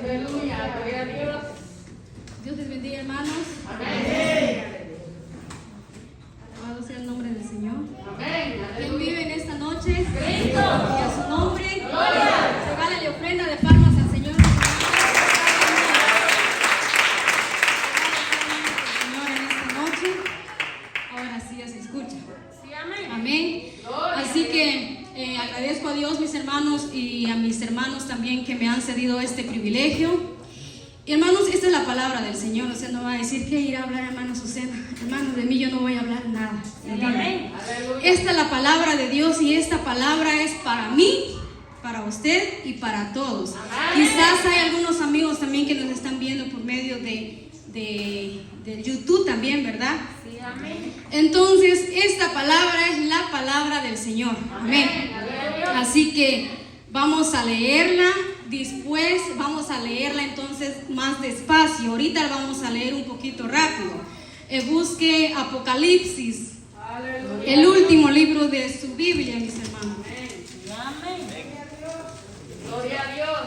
Aleluya, gloria a Dios. Dios les bendiga, hermanos. Amén. Alabado sea el nombre del Señor. Amén. ¿Quién vive en esta noche? Cristo. Y a su nombre. Gloria. Regálale ofrenda de palmas al Señor. Señor, en esta noche. Ahora sí ya se escucha. Sí, amén. Amén. Gloria. Así que agradezco a Dios, mis hermanos, y a mis hermanos también que me han cedido este privilegio. Y hermanos, esta es la palabra del Señor. O sea, no va a decir que irá a hablar, hermano Susana. Hermano, de mí yo no voy a hablar nada. Amén. Esta es la palabra de Dios y esta palabra es para mí, para usted y para todos. Amén. Quizás hay algunos amigos también que nos están viendo por medio de YouTube también, ¿verdad? Sí, amén. Entonces, esta palabra es la palabra del Señor. Amén. Así que vamos a leerla. Después vamos a leerla entonces más despacio. Ahorita la vamos a leer un poquito rápido. Busque Apocalipsis, Aleluya. el último libro de su Biblia, mis hermanos. Amén. Gloria a Dios.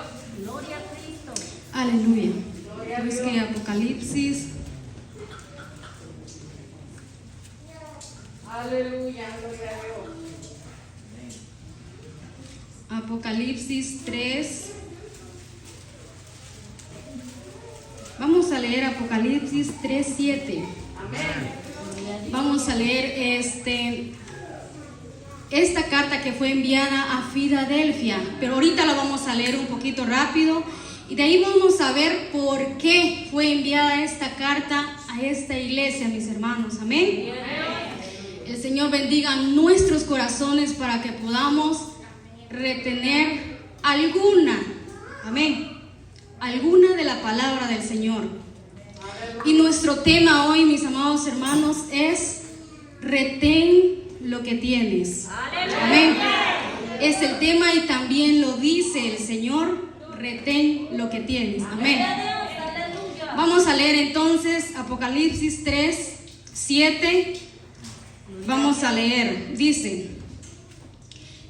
Gloria a Cristo. Aleluya. Gloria a Busque Dios. Apocalipsis. Aleluya. Gloria a Dios. Apocalipsis 3. Vamos a leer Apocalipsis 3:7. Amén. Vamos a leer esta carta que fue enviada a Filadelfia, pero ahorita la vamos a leer un poquito rápido y de ahí vamos a ver por qué fue enviada esta carta a esta iglesia, mis hermanos. Amén. El Señor bendiga nuestros corazones para que podamos retener alguna, amén, alguna de la palabra del Señor. Y nuestro tema hoy, mis amados hermanos, es retén lo que tienes. Amén. Es el tema y también lo dice el Señor, retén lo que tienes. Amén. Vamos a leer entonces Apocalipsis 3:7. Vamos a leer, dice: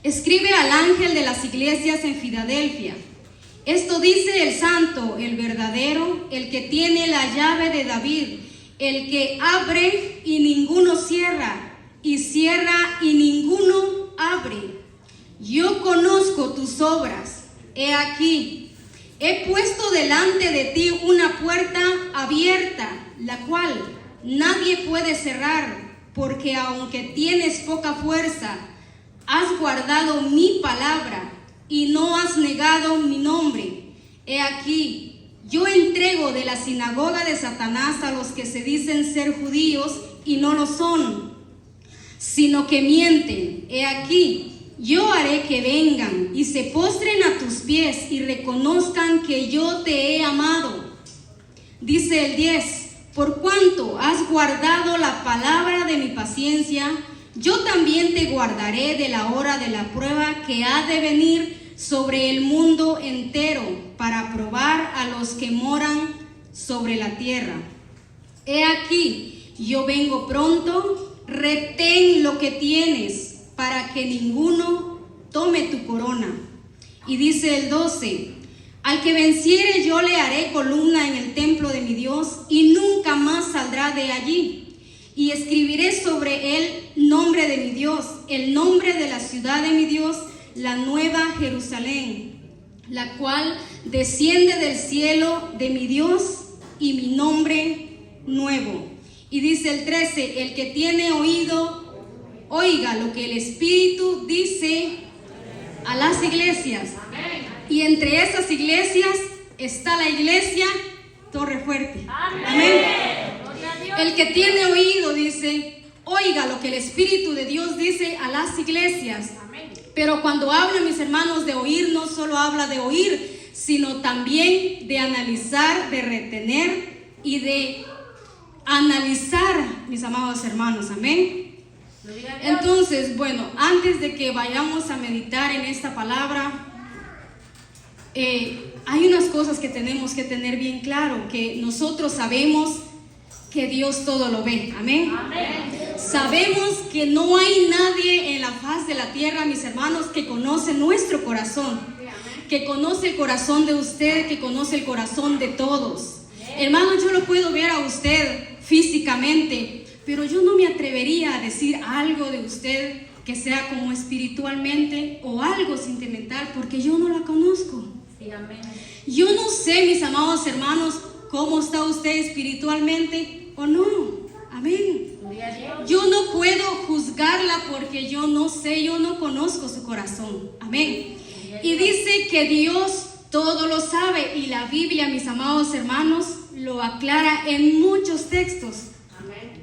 escribe al ángel de las iglesias en Filadelfia. Esto dice el santo, el verdadero, el que tiene la llave de David, el que abre y ninguno cierra, y cierra y ninguno abre. Yo conozco tus obras. He aquí, he puesto delante de ti una puerta abierta, la cual nadie puede cerrar, porque aunque tienes poca fuerza, has guardado mi palabra y no has negado mi nombre. He aquí, yo entrego de la sinagoga de Satanás a los que se dicen ser judíos y no lo son, sino que mienten. He aquí, yo haré que vengan y se postren a tus pies y reconozcan que yo te he amado. Dice el 10, por cuanto has guardado la palabra de mi paciencia, yo también te guardaré de la hora de la prueba que ha de venir sobre el mundo entero para probar a los que moran sobre la tierra. He aquí, yo vengo pronto, retén lo que tienes para que ninguno tome tu corona. Y dice el 12, al que venciere yo le haré columna en el templo de mi Dios y nunca más saldrá de allí. Y escribiré sobre él nombre de mi Dios, el nombre de la ciudad de mi Dios, la nueva Jerusalén, la cual desciende del cielo de mi Dios, y mi nombre nuevo. Y dice el 13, el que tiene oído, oiga lo que el Espíritu dice a las iglesias. Y entre esas iglesias está la iglesia Torre Fuerte. Amén. El que tiene oído, dice, oiga lo que el Espíritu de Dios dice a las iglesias. Pero cuando habla, mis hermanos, de oír, no solo habla de oír, sino también de analizar, de retener y de analizar, mis amados hermanos. Amén. Entonces, bueno, antes de que vayamos a meditar en esta palabra, hay unas cosas que tenemos que tener bien claro, que nosotros sabemos que Dios todo lo ve. Amén. Sabemos que no hay nadie en la faz de la tierra, mis hermanos, que conoce nuestro corazón. que conoce el corazón de usted, que conoce el corazón de todos. Hermano, yo lo puedo ver a usted físicamente, pero yo no me atrevería a decir algo de usted que sea como espiritualmente o algo sentimental, porque yo no la conozco. Sí, amén. Yo no sé, mis amados hermanos, cómo está usted espiritualmente o no. Amén. Gloria a Dios. Yo no puedo juzgarla porque yo no sé, yo no conozco su corazón. Amén. Y dice que Dios todo lo sabe, y la Biblia, mis amados hermanos, lo aclara en muchos textos.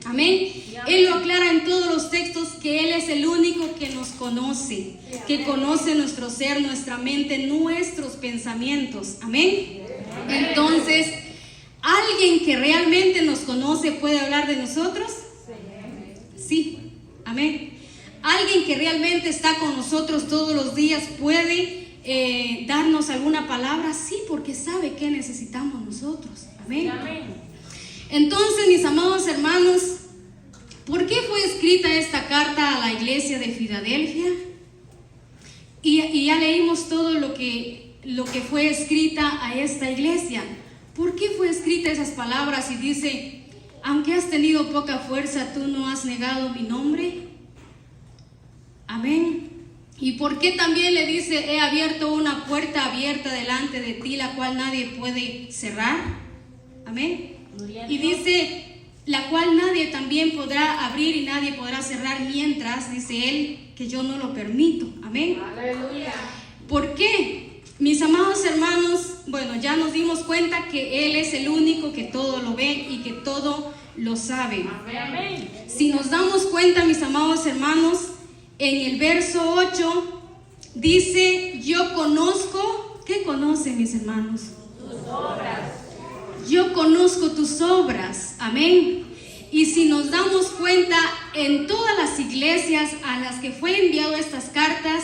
Amén. Él lo aclara en todos los textos, que Él es el único que nos conoce, que conoce nuestro ser, nuestra mente, nuestros pensamientos. Amén. Entonces, ¿alguien que realmente nos conoce puede hablar de nosotros? Sí. Amén. Alguien que realmente está con nosotros todos los días puede darnos alguna palabra. Sí, porque sabe qué necesitamos nosotros. Amén. Entonces, mis amados hermanos, ¿por qué fue escrita esta carta a la iglesia de Filadelfia? Y ya leímos todo lo que fue escrita a esta iglesia. ¿Por qué fue escrita esas palabras? Y dice, aunque has tenido poca fuerza, tú no has negado mi nombre. Amén. ¿Y por qué también le dice, he abierto una puerta abierta delante de ti, la cual nadie puede cerrar? Amén. Y dice, la cual nadie también podrá abrir y nadie podrá cerrar, mientras, dice él, que yo no lo permito. Amén. Aleluya. ¿Por qué? Mis amados hermanos, bueno, ya nos dimos cuenta que Él es el único que todo lo ve y que todo lo sabe. Amén. Si nos damos cuenta, mis amados hermanos, en el verso 8 dice, yo conozco, ¿qué conocen, mis hermanos? Tus obras. Yo conozco tus obras. Amén. Y si nos damos cuenta, en todas las iglesias a las que fue enviado estas cartas,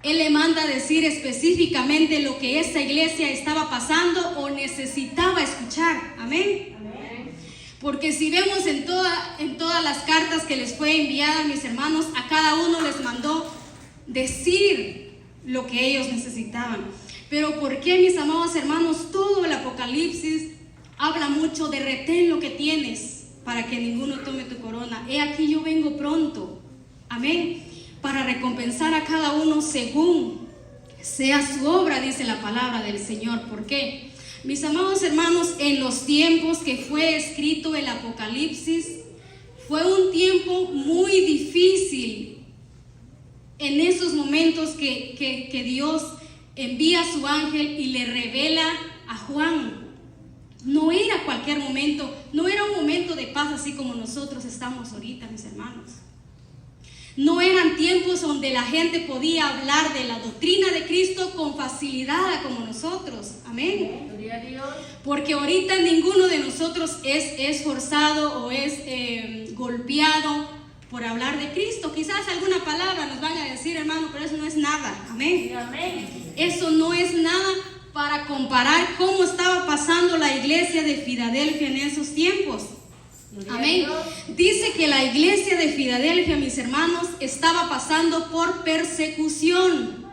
Él le manda decir específicamente lo que esta iglesia estaba pasando o necesitaba escuchar. Amén. Porque si vemos en todas las cartas que les fue enviada, mis hermanos, a cada uno les mandó decir lo que ellos necesitaban. Pero ¿por qué, mis amados hermanos? Todo el Apocalipsis habla mucho de retén lo que tienes para que ninguno tome tu corona. He aquí yo vengo pronto. Amén. Para recompensar a cada uno según sea su obra, dice la palabra del Señor. ¿Por qué? Mis amados hermanos, en los tiempos que fue escrito el Apocalipsis, fue un tiempo muy difícil. En esos momentos que Dios envía a su ángel y le revela a Juan. No era cualquier momento, no era un momento de paz así como nosotros estamos ahorita, mis hermanos. No eran tiempos donde la gente podía hablar de la doctrina de Cristo con facilidad como nosotros. Amén. Gloria a Dios. Porque ahorita ninguno de nosotros es esforzado o es golpeado por hablar de Cristo. Quizás alguna palabra nos vaya a decir, hermano, pero eso no es nada. Amén. Amén. Eso no es nada para comparar cómo estaba pasando la iglesia de Filadelfia en esos tiempos. Amén. Dice que la iglesia de Filadelfia, mis hermanos, estaba pasando por persecución.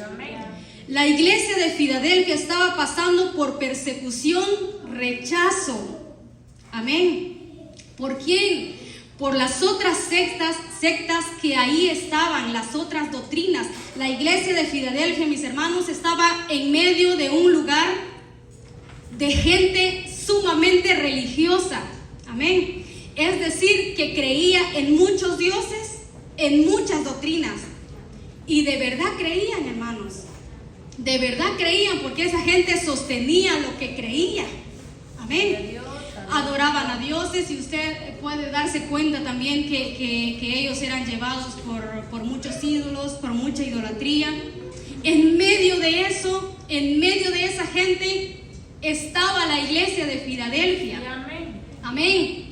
Amén. La iglesia de Filadelfia estaba pasando por persecución, rechazo. Amén. ¿Por quién? Por las otras sectas que ahí estaban, las otras doctrinas. La iglesia de Filadelfia, mis hermanos, estaba en medio de un lugar de gente sumamente religiosa. Amén. Es decir, que creía en muchos dioses, en muchas doctrinas. Y de verdad creían, hermanos. De verdad creían, porque esa gente sostenía lo que creía. Amén. Adoraban a dioses, y usted puede darse cuenta también que ellos eran llevados por muchos ídolos, por mucha idolatría. En medio de eso, en medio de esa gente, estaba la iglesia de Filadelfia. Amén. Amén.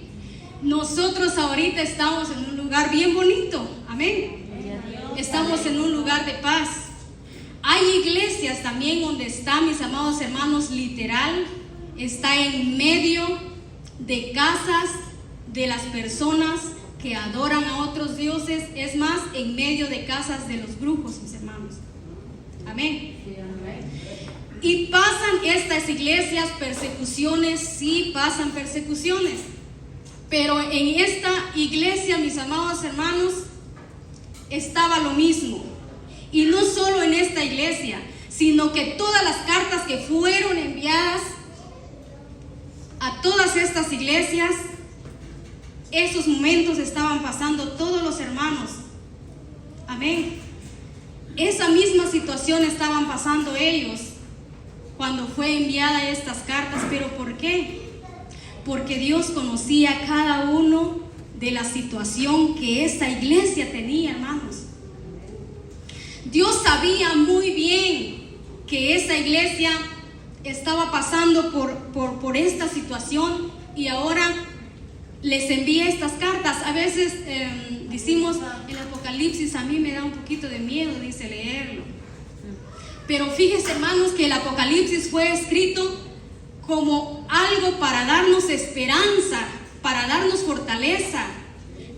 Nosotros ahorita estamos en un lugar bien bonito. Amén. Estamos en un lugar de paz. Hay iglesias también donde está, mis amados hermanos, literal, está en medio de casas de las personas que adoran a otros dioses. Es más, en medio de casas de los brujos, mis hermanos. Amén. Y pasan estas iglesias persecuciones, sí pasan persecuciones. Pero en esta iglesia, mis amados hermanos, estaba lo mismo. Y no solo en esta iglesia, sino que todas las cartas que fueron enviadas a todas estas iglesias, esos momentos estaban pasando todos los hermanos. Amén. Esa misma situación estaban pasando ellos cuando fue enviada estas cartas. ¿Pero por qué? Porque Dios conocía cada uno de la situación que esa iglesia tenía, hermanos. Dios sabía muy bien que esa iglesia estaba pasando por esta situación y ahora les envía estas cartas. A veces decimos, el Apocalipsis a mí me da un poquito de miedo, dice, leerlo. Pero fíjense, hermanos, que el Apocalipsis fue escrito como algo para darnos esperanza, para darnos fortaleza,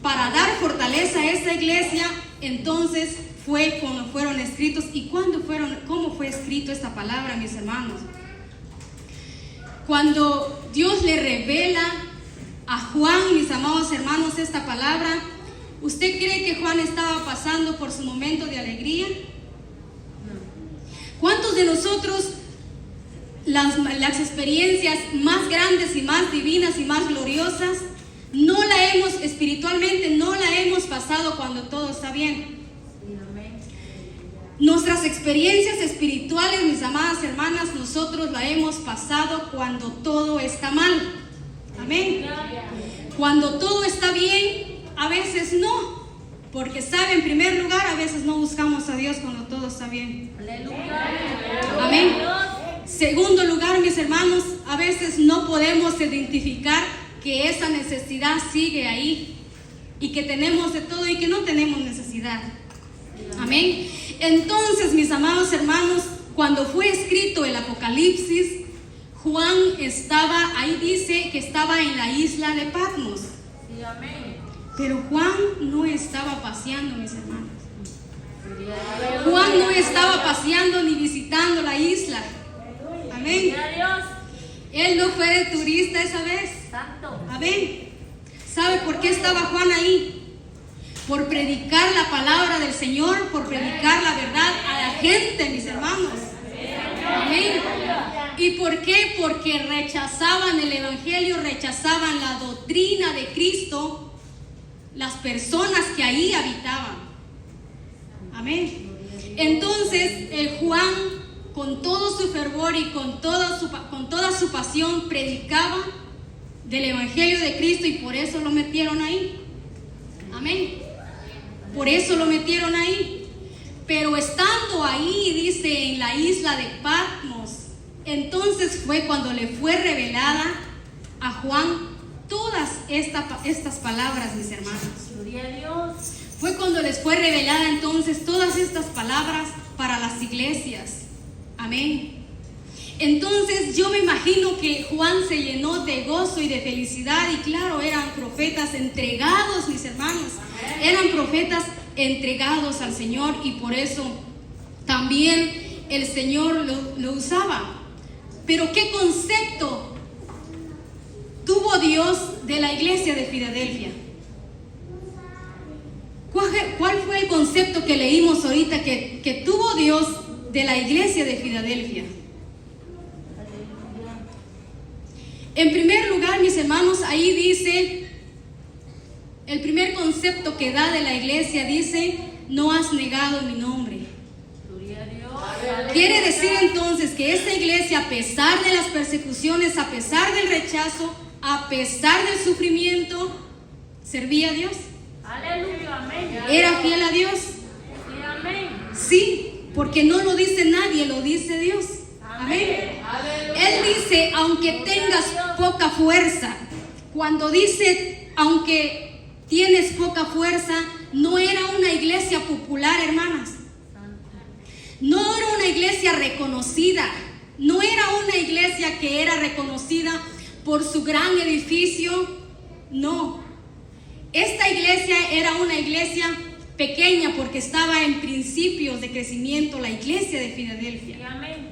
para dar fortaleza a esta iglesia. Entonces fue cuando fueron escritos. ¿Y cómo fue escrito esta palabra, mis hermanos? Cuando Dios le revela a Juan, mis amados hermanos, esta palabra, ¿usted cree que Juan estaba pasando por su momento de alegría? ¿Cuántos de nosotros las experiencias más grandes y más divinas y más gloriosas espiritualmente no la hemos pasado cuando todo está bien? Nuestras experiencias espirituales, mis amadas hermanas, nosotros la hemos pasado cuando todo está mal. Amén. Cuando todo está bien, a veces no. Porque sabe, en primer lugar, a veces no buscamos a Dios cuando todo está bien. Amén. Segundo lugar, mis hermanos, a veces no podemos identificar que esa necesidad sigue ahí y que tenemos de todo y que no tenemos necesidad. Amén. Entonces, mis amados hermanos, cuando fue escrito el Apocalipsis, Juan estaba, ahí dice que estaba en la isla de Patmos. Sí, amén. Pero Juan no estaba paseando, mis hermanos. Juan no estaba paseando ni visitando la isla. Amén. Él no fue de turista esa vez. Amén. ¿Sabe por qué estaba Juan ahí? Por predicar la palabra del Señor, por predicar la verdad a la gente, mis hermanos. Amén. ¿Y por qué? Porque rechazaban el evangelio, rechazaban la doctrina de Cristo, las personas que ahí habitaban. Amén. Entonces Juan, con todo su fervor y con toda su pasión, predicaba del evangelio de Cristo, y por eso lo metieron ahí. Amén. Por eso lo metieron ahí. Pero estando ahí, dice, en la isla de Patmos, entonces fue cuando le fue revelada a Juan todas estas palabras, mis hermanos. Gloria a Dios. Fue cuando les fue revelada entonces todas estas palabras para las iglesias. Amén. Entonces yo me imagino que Juan se llenó de gozo y de felicidad, y claro, eran profetas entregados, mis hermanos. Eran profetas entregados al Señor, y por eso también el Señor lo usaba. Pero ¿qué concepto tuvo Dios de la iglesia de Filadelfia? ¿Cuál fue el concepto que leímos ahorita que tuvo Dios de la iglesia de Filadelfia? En primer lugar, mis hermanos, ahí dice, el primer concepto que da de la iglesia dice: no has negado mi nombre. Gloria a Dios. Quiere decir entonces que esta iglesia, a pesar de las persecuciones, a pesar del rechazo, a pesar del sufrimiento, servía a Dios. Aleluya, amén. Era fiel a Dios. Sí, amén. Sí, porque no lo dice nadie, lo dice Dios. Amén. Él dice, aunque tengas poca fuerza. Cuando dice, aunque tienes poca fuerza, no era una iglesia popular, hermanas. No era una iglesia reconocida. No era una iglesia que era reconocida por su gran edificio. No. Esta iglesia era una iglesia pequeña porque estaba en principios de crecimiento la iglesia de Filadelfia. Amén.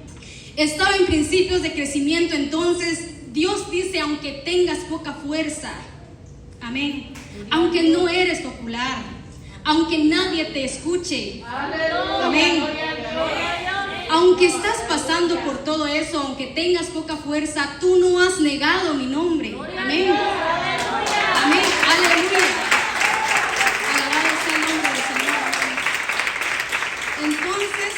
Estaba en principios de crecimiento, entonces Dios dice, aunque tengas poca fuerza, amén, aunque no eres popular, aunque nadie te escuche, amén, aunque estás pasando por todo eso, aunque tengas poca fuerza, tú no has negado mi nombre, amén, amén, aleluya, alabado sea el nombre del Señor. Entonces,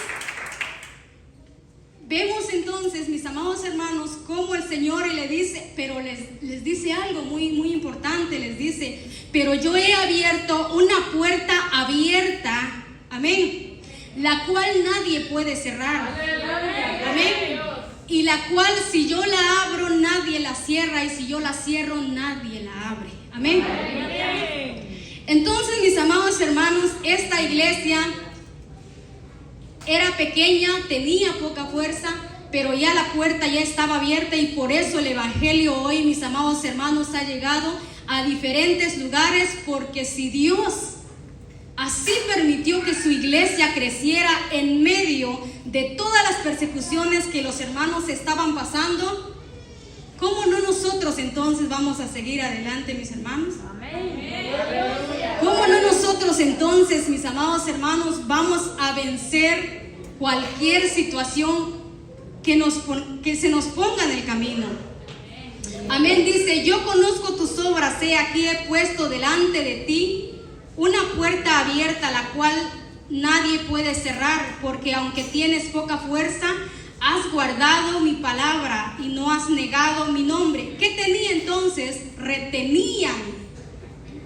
vemos entonces, mis amados hermanos, cómo el Señor le dice, pero les dice algo muy importante, les dice, pero yo he abierto una puerta abierta, amén, la cual nadie puede cerrar, amén, y la cual si yo la abro nadie la cierra, y si yo la cierro nadie la abre, amén. Entonces, mis amados hermanos, esta iglesia era pequeña, tenía poca fuerza, pero ya la puerta ya estaba abierta, y por eso el evangelio hoy, mis amados hermanos, ha llegado a diferentes lugares, porque si Dios así permitió que su iglesia creciera en medio de todas las persecuciones que los hermanos estaban pasando, ¿cómo no nosotros entonces vamos a seguir adelante, mis hermanos? ¿Cómo no nosotros entonces, mis amados hermanos, vamos a vencer cualquier situación que se nos ponga en el camino? Amén, dice, yo conozco tus obras, he aquí he puesto delante de ti una puerta abierta, la cual nadie puede cerrar, porque aunque tienes poca fuerza, has guardado mi palabra y no has negado mi nombre. ¿Qué tenía entonces? Retenían,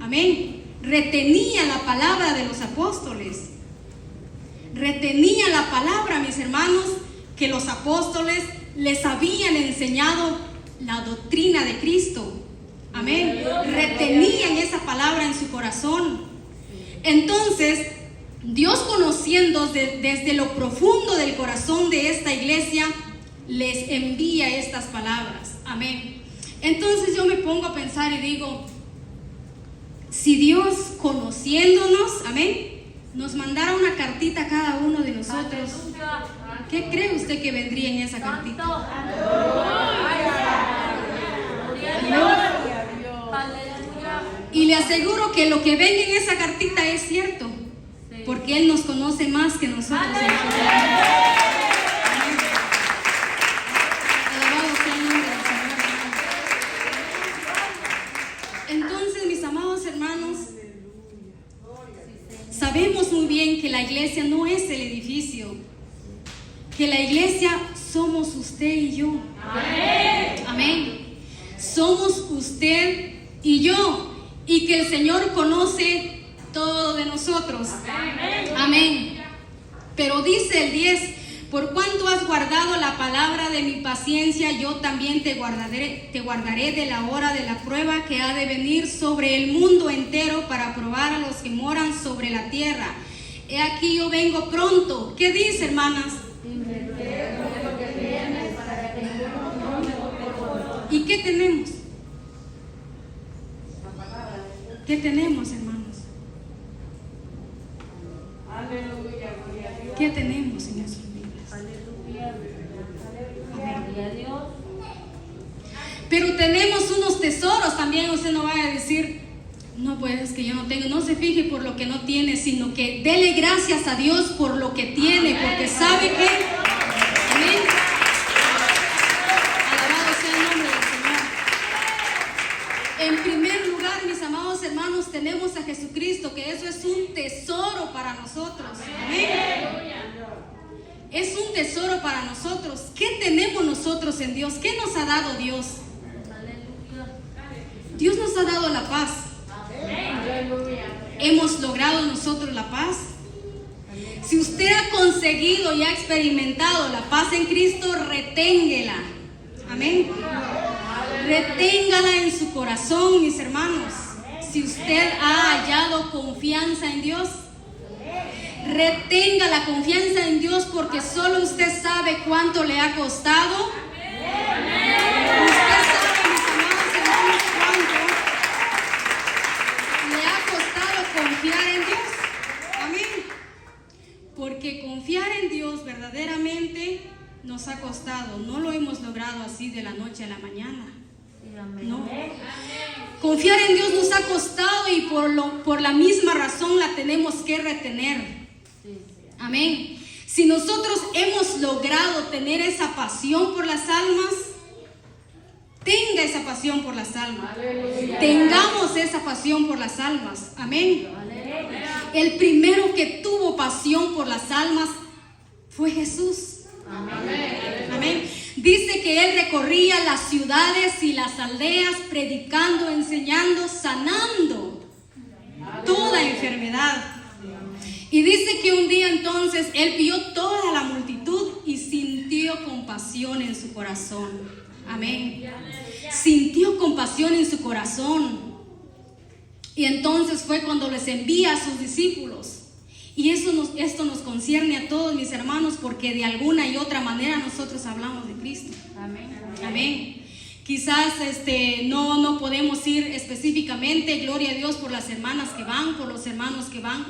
amén, retenían la palabra de los apóstoles, retenían la palabra, mis hermanos, que los apóstoles les habían enseñado la doctrina de Cristo, amén, retenían esa palabra en su corazón. Entonces Dios, conociendo desde lo profundo del corazón de esta iglesia, les envía estas palabras, amén. Entonces yo me pongo a pensar y digo, si Dios, conociéndonos, amén, nos mandara una cartita a cada uno de nosotros, ¿qué cree usted que vendría en esa cartita? Y le aseguro que lo que venga en esa cartita es cierto, porque Él nos conoce más que nosotros. Alabado sea el nombre del Señor. Entonces, mis amados hermanos, sabemos muy bien que la iglesia no es el edificio, que la iglesia somos usted y yo. Amén. Somos usted y yo, y que el Señor conoce todo de nosotros. Amén. Pero dice el 10, por cuanto has guardado la palabra de mi paciencia, yo también te guardaré de la hora de la prueba que ha de venir sobre el mundo entero para probar a los que moran sobre la tierra. He aquí yo vengo pronto. ¿Qué dice, hermanas? ¿Y qué tenemos? ¿Qué tenemos, hermanos? ¿Qué tenemos en nuestras vidas? Amén. Pero tenemos unos tesoros también. Usted no vaya a decir, no, pues es que yo no tengo. No se fije por lo que no tiene, sino que dele gracias a Dios por lo que tiene, porque sabe que, amén, alabado sea el nombre del Señor. En primer lugar, mis amados hermanos, tenemos a Jesucristo, que eso es un tesoro para nosotros. Amén. Es un tesoro para nosotros. ¿Qué tenemos nosotros en Dios? ¿Qué nos ha dado Dios? Dios nos ha dado la paz. ¿Hemos logrado nosotros la paz? Si usted ha conseguido y ha experimentado la paz en Cristo, reténgala. Amén. Reténgala en su corazón, mis hermanos. Si usted ha hallado confianza en Dios, retenga la confianza en Dios, porque solo usted sabe cuánto le ha costado. Usted sabe, mis amados hermanos, cuánto le ha costado confiar en Dios. Porque confiar en Dios verdaderamente nos ha costado. No lo hemos logrado así de la noche a la mañana. Sí, amén. No. Confiar en Dios nos ha costado y por la misma razón la tenemos que retener. Sí, sí. Amén. Si nosotros hemos logrado tener esa pasión por las almas, tenga esa pasión por las almas. Aleluya. Tengamos esa pasión por las almas. Amén. Aleluya. El primero que tuvo pasión por las almas fue Jesús. Amén. Amén. Dice que Él recorría las ciudades y las aldeas predicando, enseñando, sanando toda enfermedad. Y dice que un día entonces Él vio toda la multitud y sintió compasión en su corazón. Amén. Sintió compasión en su corazón. Y entonces fue cuando les envía a sus discípulos. Y esto nos concierne a todos, mis hermanos, porque de alguna y otra manera nosotros hablamos de Cristo. Amén. Amén. Quizás no podemos ir específicamente, gloria a Dios por las hermanas que van, por los hermanos que van,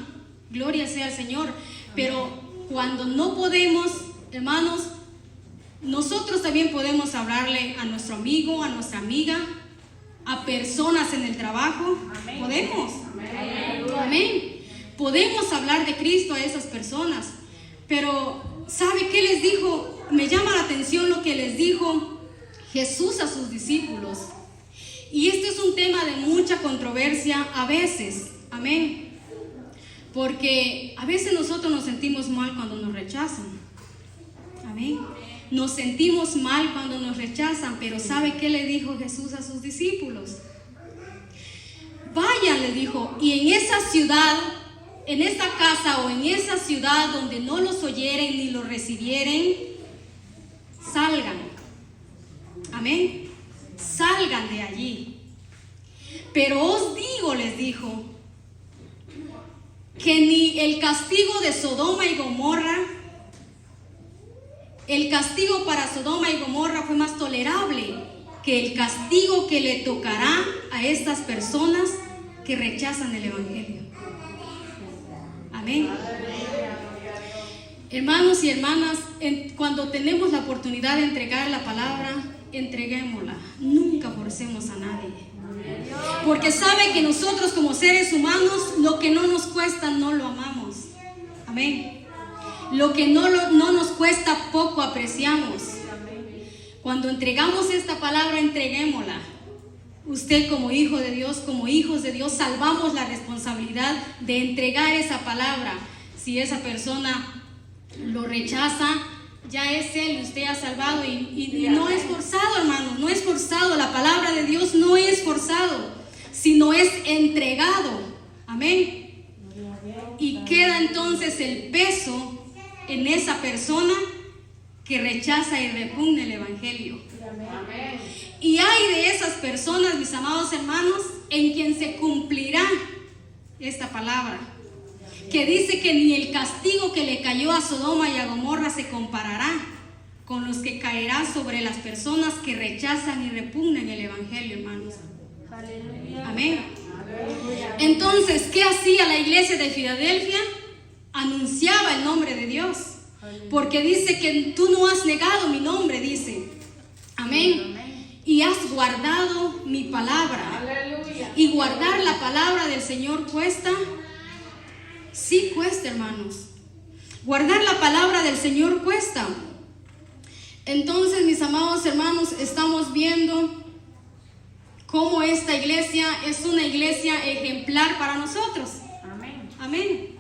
gloria sea al Señor. Pero cuando no podemos, hermanos, nosotros también podemos hablarle a nuestro amigo, a nuestra amiga, a personas en el trabajo. Amén. Podemos. Amén. Amén. Podemos hablar de Cristo a esas personas. Pero ¿sabe qué les dijo? Me llama la atención lo que les dijo Jesús a sus discípulos. Y este es un tema de mucha controversia a veces. Amén. Porque a veces nosotros nos sentimos mal cuando nos rechazan. Amén. Nos sentimos mal cuando nos rechazan, pero ¿sabe qué le dijo Jesús a sus discípulos? Vayan, les dijo, y en esa ciudad, en esa casa o en esa ciudad donde no los oyeren ni los recibieren, salgan. Amén. Salgan de allí. Pero os digo, les dijo, que ni el castigo de Sodoma y Gomorra, el castigo para Sodoma y Gomorra fue más tolerable que el castigo que le tocará a estas personas que rechazan el Evangelio. Amén. Hermanos y hermanas, cuando tenemos la oportunidad de entregar la palabra, entreguémosla. Nunca forcemos a nadie. Porque sabe que nosotros como seres humanos, lo que no nos cuesta no lo amamos. Amén. Lo que no nos cuesta poco apreciamos. Cuando entregamos esta palabra, entreguémosla. Usted como hijo de Dios, como hijos de Dios, salvamos la responsabilidad de entregar esa palabra. Si esa persona lo rechaza, ya es él, usted ha salvado y no es forzado, hermanos, no es forzado. La palabra de Dios no es forzado, sino es entregado. Amén. Y queda entonces el peso en esa persona que rechaza y repugna el Evangelio. Amén. Y hay de esas personas, mis amados hermanos, en quien se cumplirá esta palabra, que dice que ni el castigo que le cayó a Sodoma y a Gomorra se comparará con los que caerá sobre las personas que rechazan y repugnan el Evangelio, hermanos. Aleluya. Amén. Entonces, ¿qué hacía la iglesia de Filadelfia? Anunciaba el nombre de Dios, porque dice que tú no has negado mi nombre, dice. Amén. Y has guardado mi palabra. Aleluya. Y guardar la palabra del Señor cuesta. Sí cuesta, hermanos. Guardar la palabra del Señor cuesta. Entonces, mis amados hermanos, estamos viendo cómo esta iglesia es una iglesia ejemplar para nosotros. Amén. Amén.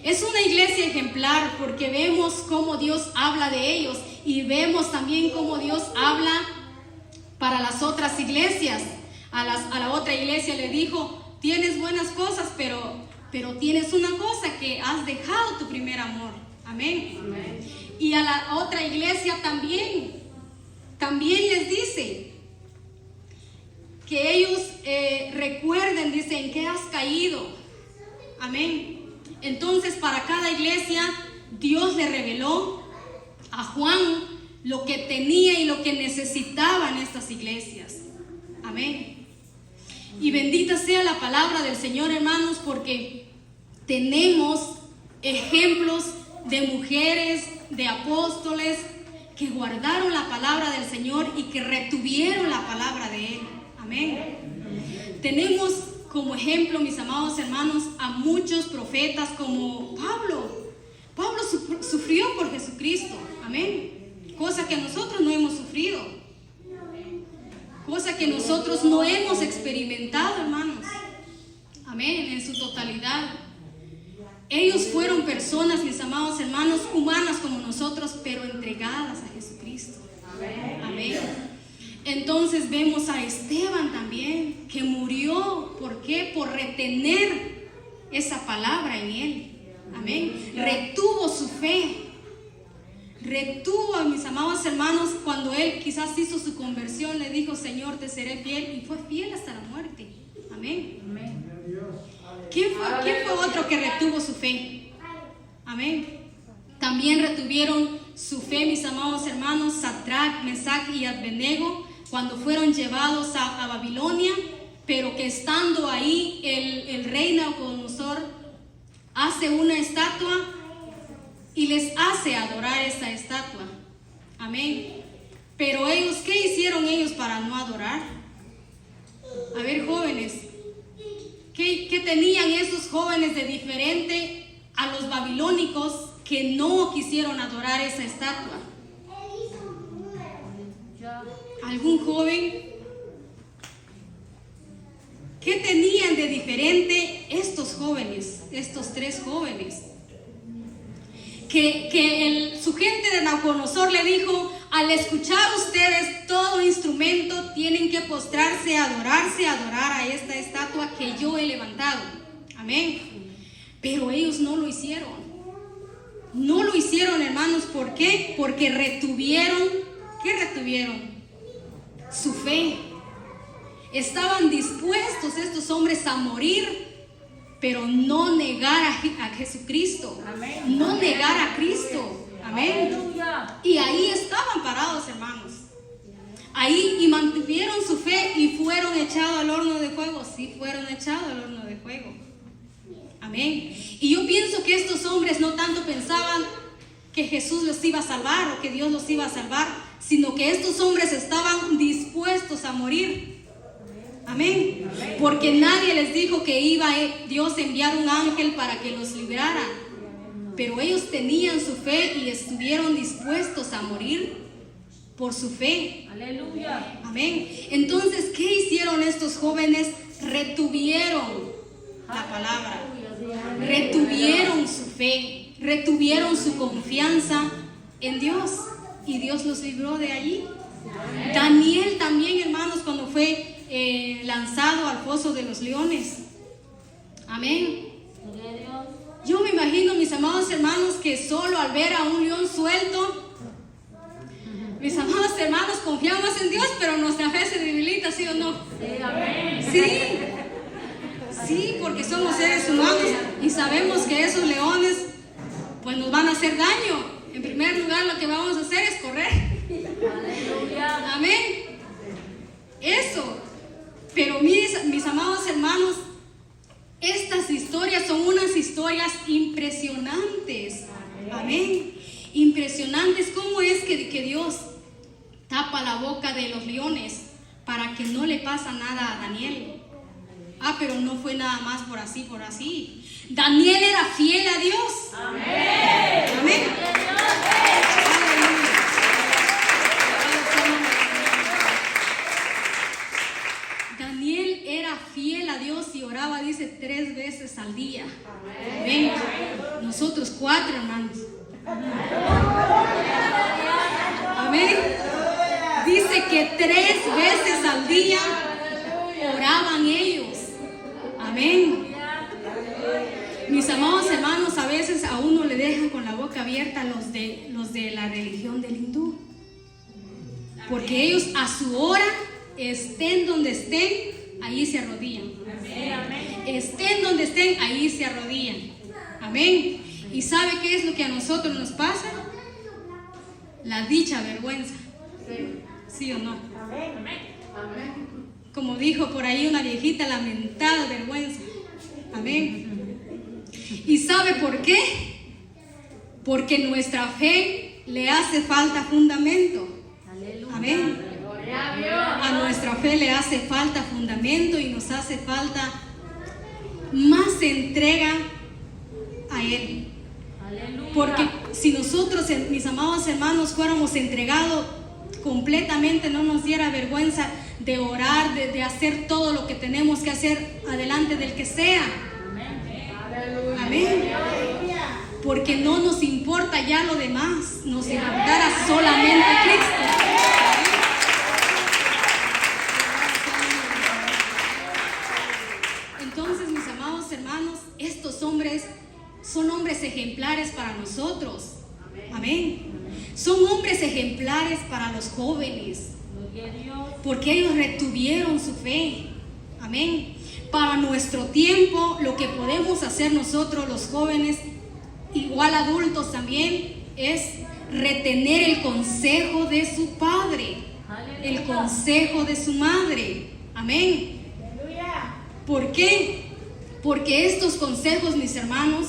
Es una iglesia ejemplar porque vemos cómo Dios habla de ellos y vemos también cómo Dios habla para las otras iglesias. A la otra iglesia le dijo, tienes buenas cosas, pero tienes una cosa, que has dejado tu primer amor. Amén. Amén. Y a la otra iglesia también les dice que ellos recuerden, dice, en qué has caído. Amén. Entonces, para cada iglesia, Dios le reveló a Juan lo que tenía y lo que necesitaban estas iglesias. Amén. Y bendita sea la palabra del Señor, hermanos, porque tenemos ejemplos de mujeres, de apóstoles que guardaron la palabra del Señor y que retuvieron la palabra de Él. Amén. Tenemos como ejemplo, mis amados hermanos, a muchos profetas como Pablo. Pablo sufrió por Jesucristo. Amén. Cosa que nosotros no hemos sufrido. Cosa que nosotros no hemos experimentado, hermanos. Amén. En su totalidad. Ellos fueron personas, mis amados hermanos, humanas como nosotros, pero entregadas a Jesucristo. Amén. Entonces vemos a Esteban también, que murió. ¿Por qué? Por retener esa palabra en él. Amén. Retuvo su fe. Retuvo a mis amados hermanos cuando él quizás hizo su conversión, le dijo: Señor, te seré fiel, y fue fiel hasta la muerte. Amén. ¿Quién fue otro que retuvo su fe? Amén. También retuvieron su fe, mis amados hermanos, Sadrach, Mesach y Abednego, cuando fueron llevados a Babilonia, pero que estando ahí el rey Nabucodonosor hace una estatua y les hace adorar esa estatua. Amén. Pero ellos, ¿qué hicieron ellos para no adorar? A ver, jóvenes, ¿qué tenían esos jóvenes de diferente a los babilónicos que no quisieron adorar esa estatua? ¿Algún joven? ¿Qué tenían de diferente estos jóvenes, estos tres jóvenes? Que su gente de Nabucodonosor le dijo: al escuchar ustedes todo instrumento, tienen que postrarse, adorar a esta estatua que yo he levantado. Amén. Pero ellos no lo hicieron. No lo hicieron, hermanos. ¿Por qué? Porque retuvieron. ¿Qué retuvieron? Su fe. Estaban dispuestos estos hombres a morir, pero no negar a Jesucristo. Amén. No negar a Cristo. Amén. Aleluya. Y ahí estaban parados, hermanos. Ahí, y mantuvieron su fe y fueron echados al horno de fuego. Sí, fueron echados al horno de fuego. Amén. Y yo pienso que estos hombres no tanto pensaban que Jesús los iba a salvar o que Dios los iba a salvar, sino que estos hombres estaban dispuestos a morir. Amén. Porque nadie les dijo que iba Dios a enviar un ángel para que los librara. Pero ellos tenían su fe y estuvieron dispuestos a morir por su fe. Aleluya. Amén. Entonces, ¿qué hicieron estos jóvenes? Retuvieron la palabra. Retuvieron su fe. Retuvieron su confianza en Dios. Y Dios los libró de allí. Daniel también, hermanos, cuando fue lanzado al foso de los leones. Amén. Yo me imagino, mis amados hermanos, que solo al ver a un león suelto, mis amados hermanos, confiamos en Dios, pero nuestra fe se debilita, ¿sí o no? Sí, amén. Sí, porque somos seres humanos y sabemos que esos leones pues nos van a hacer daño. En primer lugar, lo que vamos a hacer es correr. Aleluya. Amén. Eso. Pero mis amados hermanos, estas historias son unas historias impresionantes. Amén. Impresionantes. ¿Cómo es que Dios tapa la boca de los leones para que no le pasa nada a Daniel? Pero no fue nada más por así, por así. Daniel era fiel a Dios. Amén. Amén. Daniel era fiel a Dios y oraba, dice, 3 veces al día. Amén. Nosotros 4, hermanos. Amén. Dice que 3 veces al día oraban ellos. Amén. Mis amados hermanos, a veces a uno le dejan con la boca abierta los de la religión del hindú. Porque ellos a su hora, estén donde estén, ahí se arrodillan. Estén donde estén, ahí se arrodillan. Amén. ¿Y sabe qué es lo que a nosotros nos pasa? La dicha vergüenza. ¿Sí o no? Como dijo por ahí una viejita, lamentada vergüenza. Amén. ¿Y sabe por qué? porque nuestra fe le hace falta fundamento. Amén. Gloria a Dios. A nuestra fe le hace falta fundamento y nos hace falta más entrega a Él. Aleluya. Porque si nosotros, mis amados hermanos, fuéramos entregados completamente, no nos diera vergüenza de orar, de hacer todo lo que tenemos que hacer adelante del que sea. Amén. Porque no nos importa ya lo demás, nos importará solamente Cristo. Entonces, mis amados hermanos, estos hombres son hombres ejemplares para nosotros. Amén. Son hombres ejemplares para los jóvenes, porque ellos retuvieron su fe. Amén. Para nuestro tiempo, lo que podemos hacer nosotros los jóvenes, igual adultos también, es retener el consejo de su padre, el consejo de su madre. Amén. ¿Por qué? Porque estos consejos, mis hermanos,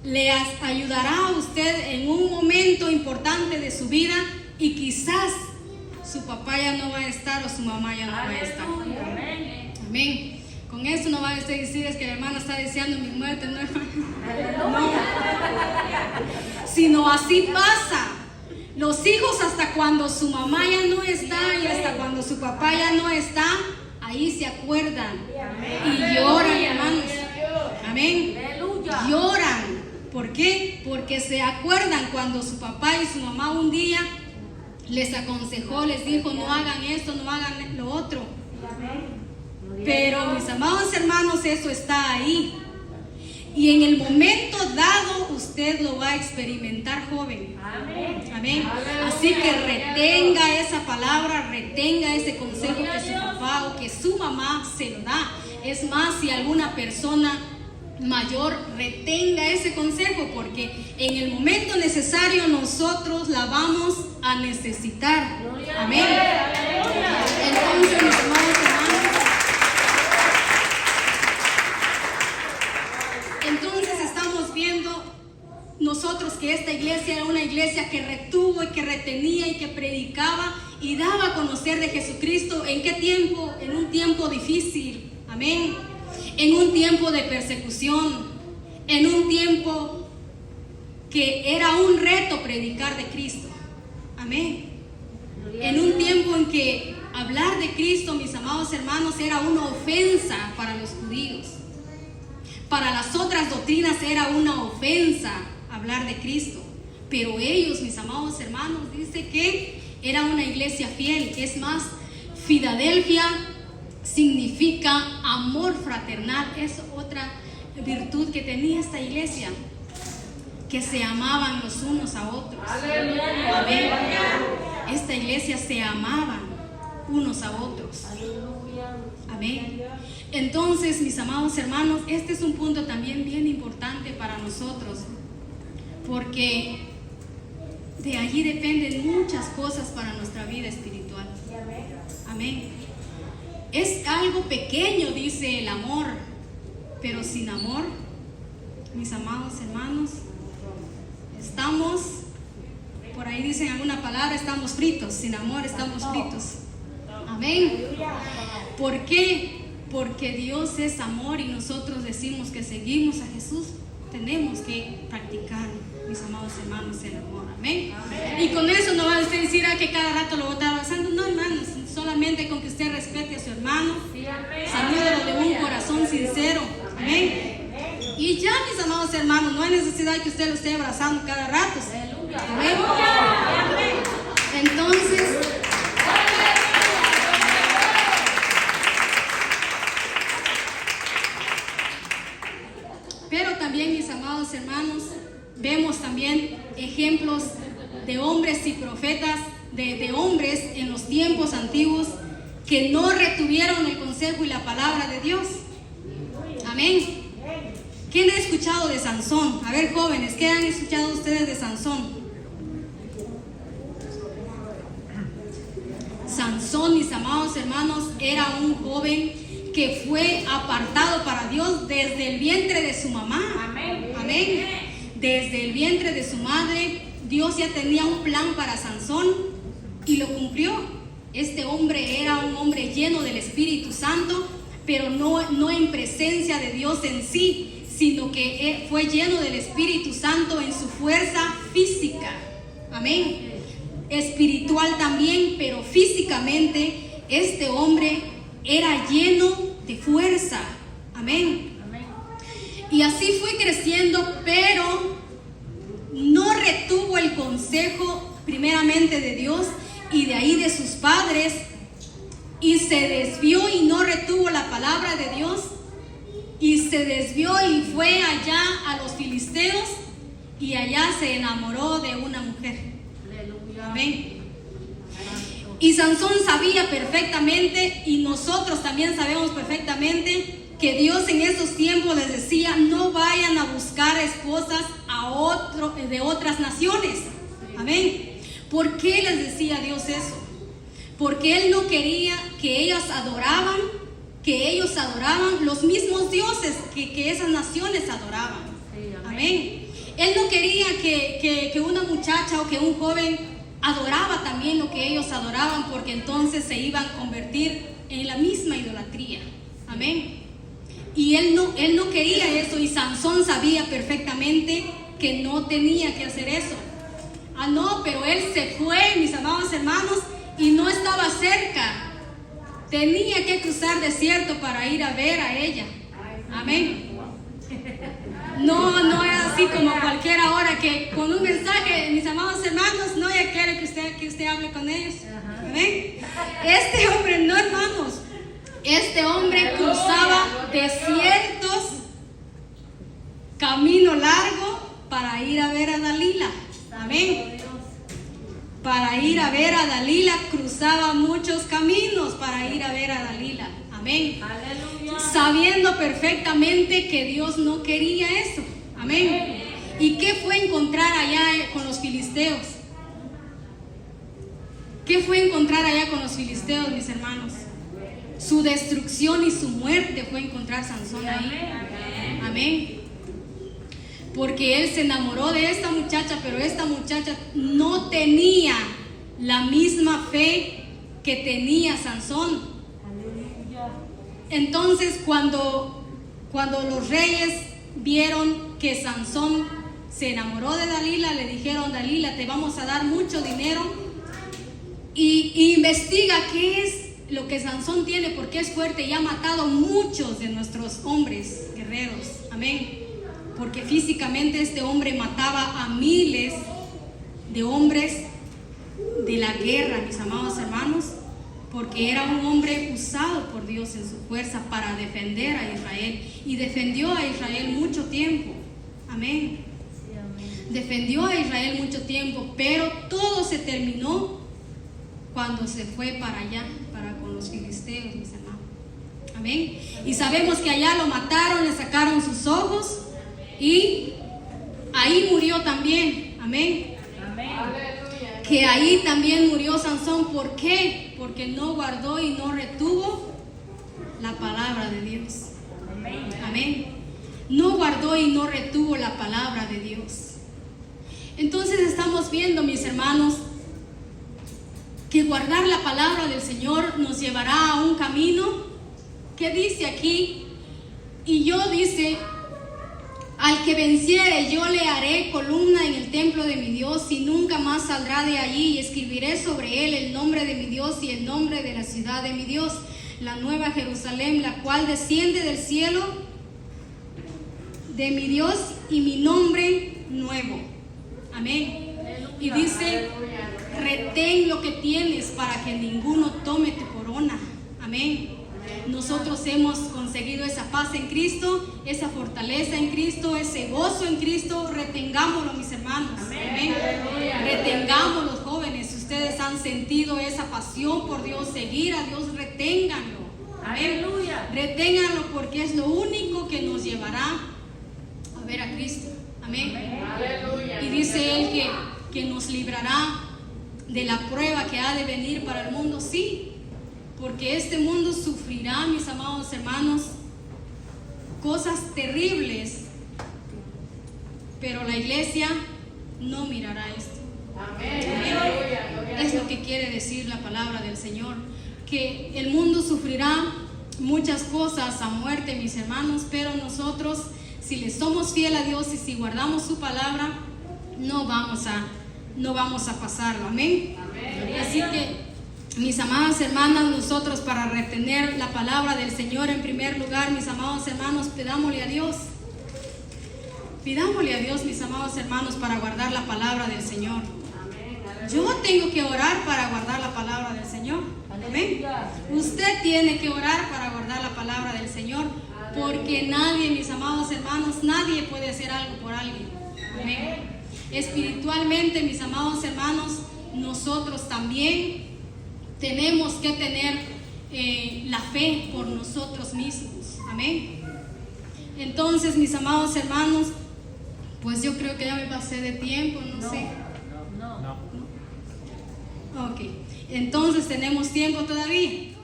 les ayudará a usted en un momento importante de su vida y quizás su papá ya no va a estar o su mamá ya no va a estar. Amén. Con esto no va a usted decir es que la hermana está deseando mi muerte, no, hermano. No. Sino así pasa. Los hijos hasta cuando su mamá ya no está y hasta cuando su papá ya no está, ahí se acuerdan y lloran, hermanos. Amén. Lloran. ¿Por qué? Porque se acuerdan cuando su papá y su mamá un día les aconsejó, les dijo, no hagan esto, no hagan lo otro. Pero mis amados hermanos, eso está ahí. Y en el momento dado usted lo va a experimentar, joven. Amén. Así que retenga esa palabra, retenga ese consejo que su papá o que su mamá se lo da. Es más, si alguna persona mayor, retenga ese consejo, porque en el momento necesario nosotros la vamos a necesitar. Amén. Entonces, mis amados hermanos, entonces estamos viendo nosotros que esta iglesia era una iglesia que retuvo y que retenía y que predicaba y daba a conocer de Jesucristo. ¿En qué tiempo? En un tiempo difícil. Amén. En un tiempo de persecución, en un tiempo que era un reto predicar de Cristo. Amén. En un tiempo en que hablar de Cristo, mis amados hermanos, era una ofensa para los judíos. Para las otras doctrinas era una ofensa hablar de Cristo. Pero ellos, mis amados hermanos, dice que era una iglesia fiel. Es más, Filadelfia significa amor fraternal. Es otra virtud que tenía esta iglesia, que se amaban los unos a otros. Amén. Esta iglesia se amaban unos a otros. Amén. Entonces, mis amados hermanos, este es un punto también bien importante para nosotros, porque de allí dependen muchas cosas para nuestra vida espiritual. Amén. Es algo pequeño, dice el amor, pero sin amor, mis amados hermanos, estamos, por ahí dicen alguna palabra, estamos fritos. Sin amor estamos fritos. Amén. ¿Por qué? Porque Dios es amor y nosotros decimos que seguimos a Jesús. Tenemos que practicar, mis amados hermanos, el amor. Amén. Y con eso no va a usted decir que cada rato lo voy a estar abrazando. No, hermanos, solamente con que usted respete a su hermano, salúdelo de un corazón sincero. Amén. Y ya, mis amados hermanos, no hay necesidad que usted lo esté abrazando cada rato. Amén. Entonces, pero también, mis amados hermanos, vemos también ejemplos de hombres y profetas, de hombres en los tiempos antiguos que no retuvieron el consejo y la palabra de Dios. Amén. ¿Quién ha escuchado de Sansón? A ver, jóvenes, ¿qué han escuchado ustedes de Sansón? Sansón, mis amados hermanos, era un joven que fue apartado para Dios desde el vientre de su mamá. Amén. desde el vientre de su madre, Dios ya tenía un plan para Sansón y lo cumplió. Este hombre era un hombre lleno del Espíritu Santo, pero no en presencia de Dios en sí, sino que fue lleno del Espíritu Santo en su fuerza física. Amén. Espiritual también, pero físicamente este hombre era lleno de fuerza. Amén. Y así fue creciendo, pero no retuvo el consejo primeramente de Dios y de ahí de sus padres, y se desvió y no retuvo la palabra de Dios, y se desvió y fue allá a los filisteos, y allá se enamoró de una mujer. Amén. Y Sansón sabía perfectamente, y nosotros también sabemos perfectamente, que Dios en esos tiempos les decía: no vayan a buscar esposas de otras naciones. Amén. ¿Por qué les decía Dios eso? Porque Él no quería que ellos adoraban los mismos dioses que esas naciones adoraban. Amén. Él no quería que una muchacha o que un joven adoraba también lo que ellos adoraban, porque entonces se iban a convertir en la misma idolatría. Amén. Y él no quería eso, y Sansón sabía perfectamente que no tenía que hacer eso. No, pero él se fue, mis amados hermanos, y no estaba cerca. Tenía que cruzar desierto para ir a ver a ella. Amén. No era así como cualquiera hora que con un mensaje, mis amados hermanos, no, ya quiere que usted hable con ellos. Amén. Este hombre, no, hermanos, este hombre cruzaba desiertos, camino largo para ir a ver a Dalila. Amén. Para ir a ver a Dalila cruzaba muchos caminos para ir a ver a Dalila. Amén. Sabiendo perfectamente que Dios no quería eso. Amén. ¿Y qué fue encontrar allá con los filisteos? ¿Qué fue encontrar allá con los filisteos, mis hermanos? Su destrucción y su muerte fue encontrar Sansón ahí. Amén. Porque él se enamoró de esta muchacha, pero esta muchacha no tenía la misma fe que tenía Sansón. Entonces cuando los reyes vieron que Sansón se enamoró de Dalila, le dijeron: Dalila, te vamos a dar mucho dinero y investiga qué es lo que Sansón tiene, porque es fuerte y ha matado muchos de nuestros hombres guerreros. Amén. Porque físicamente este hombre mataba a miles de hombres de la guerra, mis amados hermanos, porque era un hombre usado por Dios en su fuerza para defender a Israel, y defendió a Israel mucho tiempo. Amén. Defendió a Israel mucho tiempo, pero todo se terminó cuando se fue para allá, para con los filisteos, mis hermanos. Amén. Y sabemos que allá lo mataron, le sacaron sus ojos, y ahí murió también. Amén. Que ahí también murió Sansón. ¿Por qué? Porque no guardó y no retuvo la palabra de Dios. Amén. No guardó y no retuvo la palabra de Dios. Entonces estamos viendo, mis hermanos, que guardar la palabra del Señor nos llevará a un camino que dice aquí: y yo, dice, al que venciere yo le haré columna en el templo de mi Dios, y nunca más saldrá de allí, y escribiré sobre él el nombre de mi Dios y el nombre de la ciudad de mi Dios, la nueva Jerusalén, la cual desciende del cielo de mi Dios, y mi nombre nuevo. Amén. Y dice: retén lo que tienes para que ninguno tome tu corona. Amén. Nosotros hemos conseguido esa paz en Cristo, esa fortaleza en Cristo, ese gozo en Cristo. Retengámoslo, mis hermanos. Amén. Retengámoslo, jóvenes. Si ustedes han sentido esa pasión por Dios, seguir a Dios, reténganlo. Amén. Reténganlo, porque es lo único que nos llevará a ver a Cristo. Amén. Y dice Él que nos librará de la prueba que ha de venir para el mundo. Sí, porque este mundo sufrirá, mis amados hermanos, cosas terribles, pero la iglesia no mirará esto. Amén. Aleluya. Gloria a Es Dios. lo que quiere decir la palabra del Señor, que el mundo sufrirá muchas cosas a muerte, mis hermanos, pero nosotros, si le somos fiel a Dios y si guardamos su palabra, no vamos a pasarlo. Amén. Amén. Así que, mis amadas hermanas, nosotros para retener la palabra del Señor, en primer lugar, mis amados hermanos, pidámosle a Dios. Pidámosle a Dios, mis amados hermanos, para guardar la palabra del Señor. Amén. Aleluya. Yo tengo que orar para guardar la palabra del Señor. Amén. Usted tiene que orar para guardar la palabra del Señor, porque nadie, mis amados hermanos, nadie puede hacer algo por alguien. Amén. Espiritualmente, mis amados hermanos, nosotros también tenemos que tener la fe por nosotros mismos. Amén. Entonces, mis amados hermanos, pues yo creo que ya me pasé de tiempo, no sé. Ok, entonces tenemos tiempo todavía.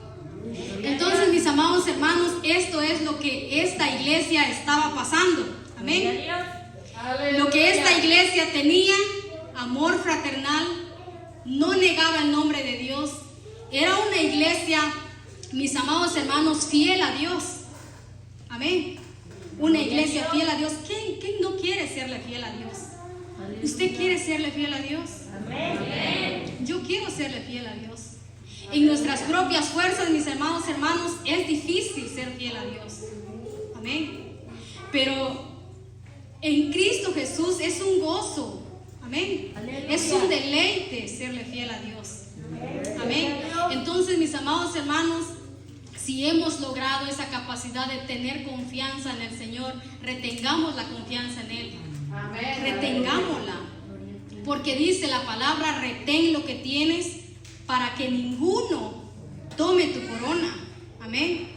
Entonces, mis amados hermanos, esto es lo que esta iglesia estaba pasando. Amén. Aleluya. Lo que esta iglesia tenía, amor fraternal, no negaba el nombre de Dios. Era una iglesia, mis amados hermanos, fiel a Dios. Amén. Una iglesia fiel a Dios. ¿Quién no quiere serle fiel a Dios? ¿Usted quiere serle fiel a Dios? Yo quiero serle fiel a Dios. En nuestras propias fuerzas, mis amados hermanos, es difícil ser fiel a Dios. Amén. Pero en Cristo Jesús es un gozo. Amén. Es un deleite serle fiel a Dios. Amén. Entonces, mis amados hermanos, si hemos logrado esa capacidad de tener confianza en el Señor, retengamos la confianza en Él. Amén. Retengámosla. Porque dice la palabra, retén lo que tienes para que ninguno tome tu corona. Amén.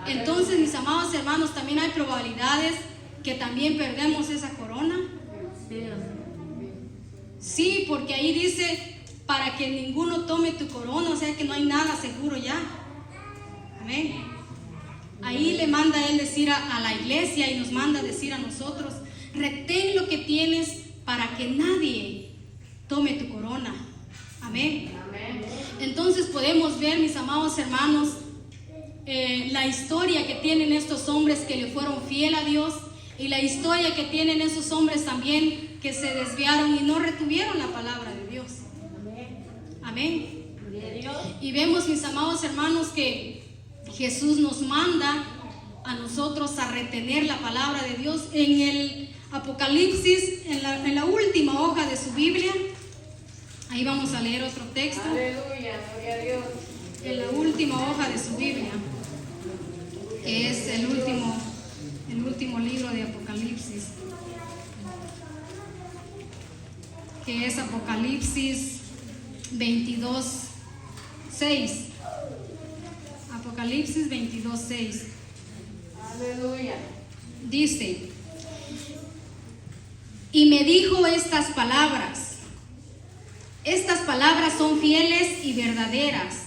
Entonces, mis amados hermanos, también hay probabilidades que también perdemos esa corona. Sí, porque ahí dice, para que ninguno tome tu corona, o sea que no hay nada seguro ya. Amén. Ahí le manda Él decir a la iglesia y nos manda decir a nosotros, retén lo que tienes para que nadie tome tu corona. Amén. Amén. Entonces podemos ver, mis amados hermanos, la historia que tienen estos hombres que le fueron fiel a Dios y la historia que tienen esos hombres también que se desviaron y no retuvieron la palabra de Dios. Amén. Y vemos, mis amados hermanos, que Jesús nos manda a nosotros a retener la palabra de Dios. En el Apocalipsis, en la última hoja de su Biblia, ahí vamos a leer otro texto. Aleluya. Gloria a Dios. En la última hoja de su Biblia, que es el último libro de Apocalipsis, que es Apocalipsis 22:6. Apocalipsis 22:6. Aleluya. Dice, y me dijo estas palabras son fieles y verdaderas,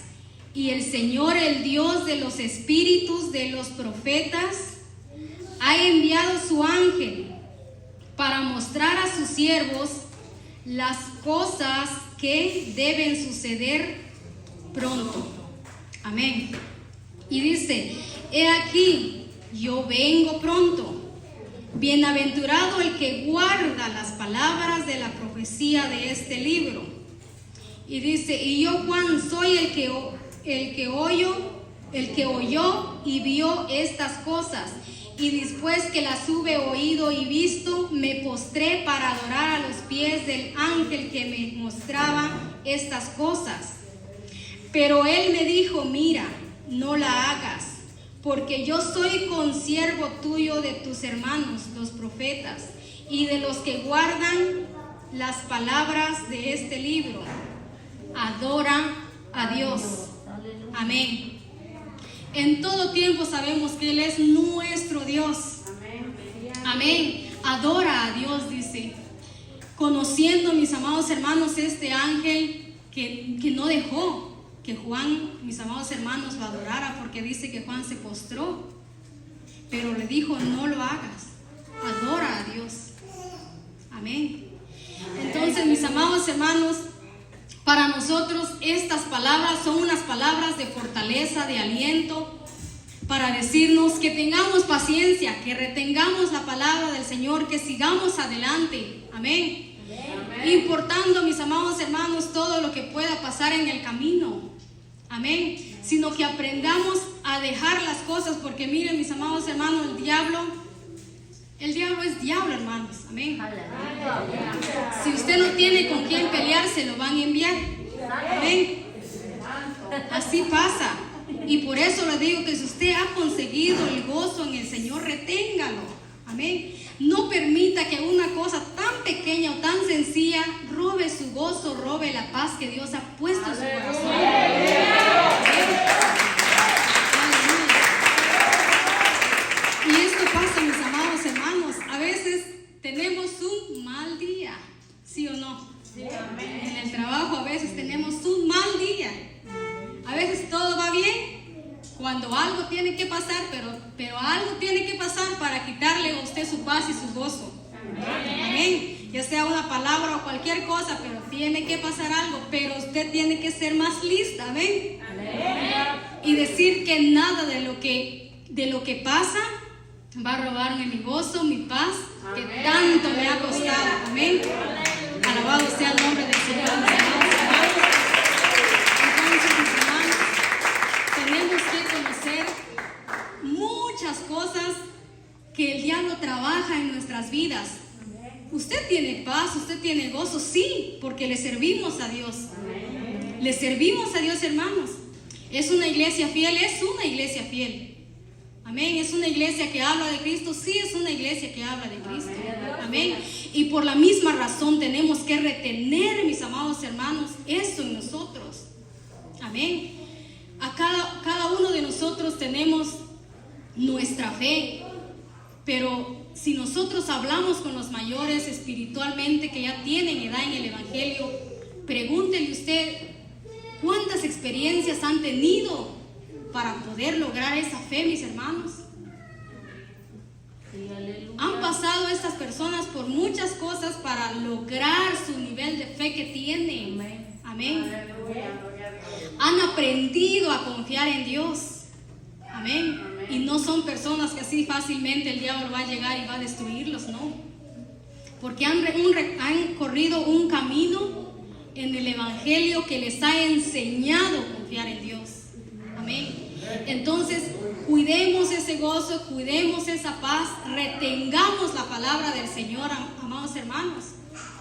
y el Señor, el Dios de los espíritus de los profetas, ha enviado su ángel para mostrar a sus siervos las cosas que deben suceder pronto. Amén. Y dice, he aquí, yo vengo pronto. Bienaventurado el que guarda las palabras de la profecía de este libro. Y dice, y yo, Juan, soy el que oyó y vio estas cosas. Y después que las hube oído y visto, me postré para adorar a los pies del ángel que me mostraba estas cosas. Pero él me dijo, mira, no la hagas, porque yo soy consiervo tuyo de tus hermanos, los profetas, y de los que guardan las palabras de este libro. Adora a Dios. Amén. En todo tiempo sabemos que Él es nuestro Dios. Amén. Adora a Dios, dice. Conociendo, mis amados hermanos, este ángel que no dejó que Juan, mis amados hermanos, lo adorara, porque dice que Juan se postró, pero le dijo, no lo hagas, adora a Dios. Amén. Entonces, mis amados hermanos, para nosotros estas palabras son unas palabras de fortaleza, de aliento, para decirnos que tengamos paciencia, que retengamos la palabra del Señor, que sigamos adelante. Amén. Importando, mis amados hermanos, todo lo que pueda pasar en el camino. Amén. Sino que aprendamos a dejar las cosas, porque miren, mis amados hermanos, el diablo es diablo, hermanos. Amén. Si usted no tiene con quién pelear, se lo van a enviar. Amén. Así pasa. Y por eso le digo que si usted ha conseguido el gozo en el Señor, reténgalo. Amén. No permita que una cosa tan pequeña o tan sencilla robe su gozo, robe la paz que Dios ha puesto en su corazón. Y esto pasa, mis amados hermanos. A veces tenemos un mal día, ¿sí o no? En el trabajo a veces tenemos un mal día. A veces todo va bien cuando algo tiene que pasar, pero algo tiene que pasar para quitarle a usted su paz y su gozo. Amén. Ya sea una palabra o cualquier cosa, pero tiene que pasar algo, pero usted tiene que ser más lista. Amén. Y decir que nada de lo que pasa va a robarme mi gozo, mi paz, que tanto me ha costado. Amén. Alabado sea el nombre del Señor. Entonces, mis hermanos, tenemos que conocer muchas cosas que el diablo trabaja en nuestras vidas. Usted tiene paz, usted tiene gozo, sí, porque le servimos a Dios. Le servimos a Dios, hermanos. ¿Es una iglesia fiel? Es una iglesia fiel. Amén. ¿Es una iglesia que habla de Cristo? Sí, es una iglesia que habla de Cristo. Amén. Y por la misma razón tenemos que retener, mis amados hermanos, eso en nosotros. Amén. A cada uno de nosotros tenemos nuestra fe, pero si nosotros hablamos con los mayores espiritualmente que ya tienen edad en el Evangelio, pregúntele usted cuántas experiencias han tenido para poder lograr esa fe, mis hermanos. Han pasado estas personas por muchas cosas para lograr su nivel de fe que tienen. Amén. Han aprendido a confiar en Dios. Amén. Y no son personas que así fácilmente el diablo va a llegar y va a destruirlos, no. Porque han corrido un camino en el Evangelio que les ha enseñado a confiar en Dios. Amén. Entonces, cuidemos ese gozo, cuidemos esa paz, retengamos la palabra del Señor, amados hermanos,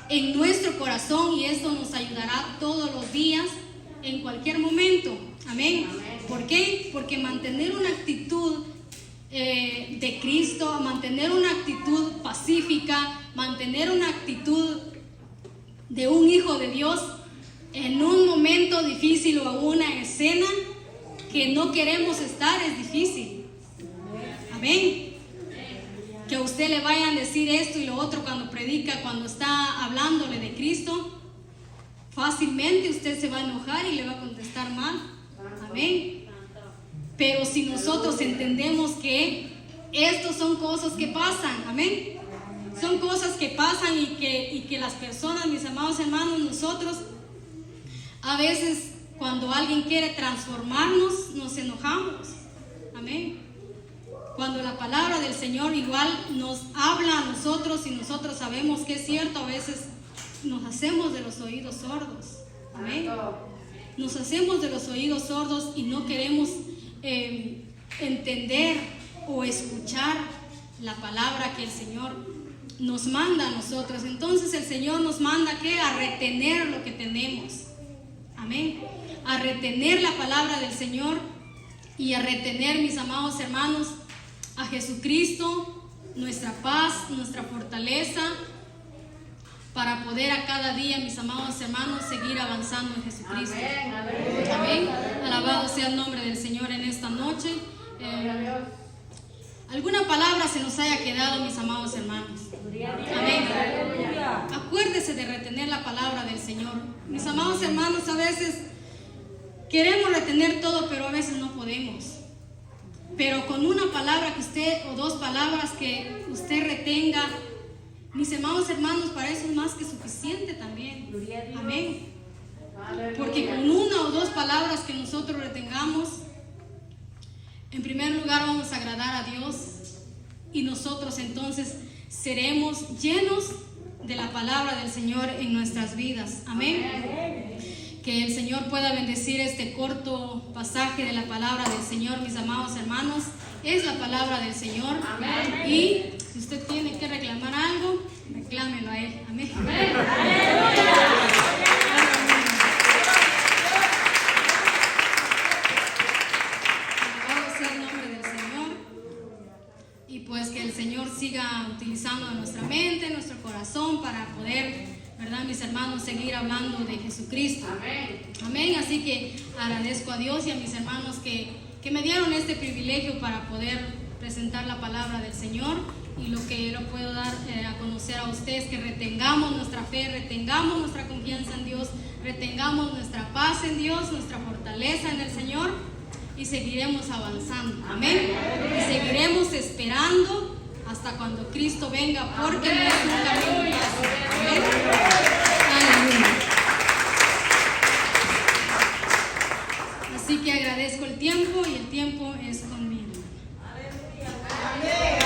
en nuestro corazón, y esto nos ayudará todos los días, en cualquier momento. Amén. ¿Por qué? Porque mantener una actitud de Cristo, mantener una actitud pacífica, mantener una actitud de un hijo de Dios en un momento difícil o una escena que no queremos estar es difícil. Amén. Que a usted le vayan a decir esto y lo otro cuando predica, cuando está hablándole de Cristo, fácilmente usted se va a enojar y le va a contestar mal. Amén. Pero si nosotros entendemos que estos son cosas que pasan, amén, son cosas que pasan y que las personas, mis amados hermanos, nosotros a veces cuando alguien quiere transformarnos nos enojamos. Amén. Cuando la palabra del Señor igual nos habla a nosotros y nosotros sabemos que es cierto, a veces nos hacemos de los oídos sordos. Amén. Nos hacemos de los oídos sordos y no queremos entender o escuchar la palabra que el Señor nos manda a nosotros. Entonces el Señor nos manda ¿qué? A retener lo que tenemos. Amén. A retener la palabra del Señor y a retener, mis amados hermanos, a Jesucristo, nuestra paz, nuestra fortaleza, para poder a cada día, mis amados hermanos, seguir avanzando en Jesucristo. Amén. Amén. Alabado sea el nombre del Señor en esta noche. ¿Alguna palabra se nos haya quedado, mis amados hermanos? Amén. Acuérdese de retener la palabra del Señor. Mis amados hermanos, a veces queremos retener todo, pero a veces no podemos. Pero con una palabra que usted, o dos palabras que usted retenga, Mis amados hermanos, para eso es más que suficiente también. Amén. Porque con una o dos palabras que nosotros retengamos, en primer lugar vamos a agradar a Dios y nosotros entonces seremos llenos de la palabra del Señor en nuestras vidas. Amén. Que el Señor pueda bendecir este corto pasaje de la palabra del Señor, mis amados hermanos. Es la palabra del Señor. Amén. Y si usted tiene que reclamar algo, reclámelo a Él. Amén. Amén. Alabado sea el nombre del Señor. Y pues que el Señor siga utilizando nuestra mente, nuestro corazón para poder, ¿verdad, mis hermanos, seguir hablando de Jesucristo? Amén. Amén. Así que agradezco a Dios y a mis hermanos que me dieron este privilegio para poder presentar la palabra del Señor. Y lo que yo puedo dar a conocer a ustedes, que retengamos nuestra fe, retengamos nuestra confianza en Dios, retengamos nuestra paz en Dios, nuestra fortaleza en el Señor, y seguiremos avanzando. Amén. Y seguiremos esperando hasta cuando Cristo venga, porque no es un camino fácil. Amén. Aleluya. Así que agradezco el tiempo y el tiempo es conmigo. Amén.